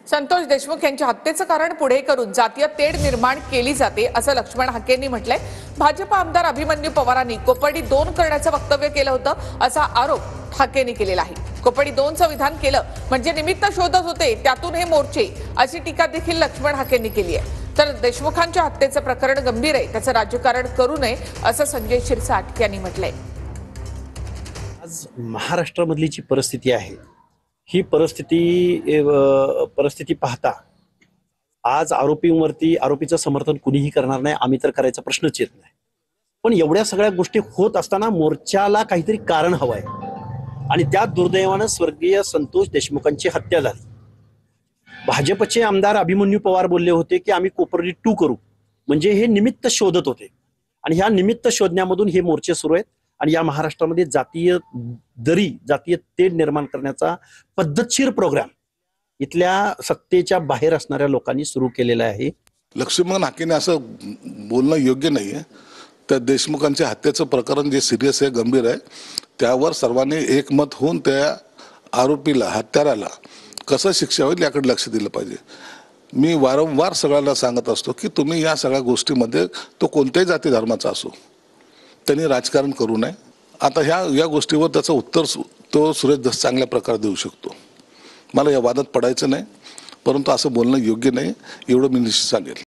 संतोष देशमुख यांच्या हत्येचं कारण पुढे करून जातीय तेढ निर्माण केली जाते असं लक्ष्मण हाकेंनी म्हटलंय। भाजप आमदार अभिमन्यू पवारांनी कोपर्डी 2 करण्याचं वक्तव्य केलं होतं असा आरोप हाकेंनी केलेला आहे। कोपर्डी 2चं विधान केलं म्हणजे निमित्त शोधत होते, त्यातून हे मोर्चे, अशी टीका देखील लक्ष्मण हाकेंनी केली आहे। तर देशमुखांच्या हत्येचं प्रकरण गंभीर आहे, त्याचं राजकारण करू नये असं संजय शिरसाट यांनी म्हटलंय। आज महाराष्ट्रामधली जी परिस्थिती आहे ही परिस्थिती पाहता आज आरोपीचं समर्थन कुणीही करणार नाही, आम्ही तर करायचा प्रश्नच येत नाही। पण एवढ्या सगळ्या गोष्टी होत असताना मोर्चाला काहीतरी कारण हवंय आणि त्या दुर्दैवानं स्वर्गीय संतोष देशमुखांची हत्या झाली। भाजपचे आमदार अभिमन्यू पवार बोलले होते की आम्ही कोपर्डी 2 करू, म्हणजे हे निमित्त शोधत होते आणि ह्या निमित्त शोधण्यामधून हे मोर्चे सुरू आहेत आणि या महाराष्ट्रामध्ये जातीय तेढ निर्माण करण्याचा पद्धतशीर प्रोग्राम इथल्या सत्तेच्या बाहेर असणाऱ्या लोकांनी सुरू केलेला आहे। लक्ष्मण हाकेने असं बोलणं योग्य नाहीये। त्या देशमुखांच्या हत्येचं प्रकरण जे सिरियस आहे, गंभीर आहे, त्यावर सर्वांनी एकमत होऊन त्या आरोपीला, हत्याराला कसं शिक्षा होईल याकडे लक्ष दिलं पाहिजे। मी वारंवार सगळ्यांना सांगत असतो की तुम्ही या सगळ्या गोष्टीमध्ये, तो कोणत्याही जाती धर्माचा असो, त्यांनी राजकारण करू नये। आता या गोष्टीवर त्याचं उत्तर तो सुरेश धस चांगल्या प्रकारे देऊ शकतो। मला या वादात पडायचं नाही, परंतु असं बोलणं योग्य नाही एवढं मी निश्चित सांगेल।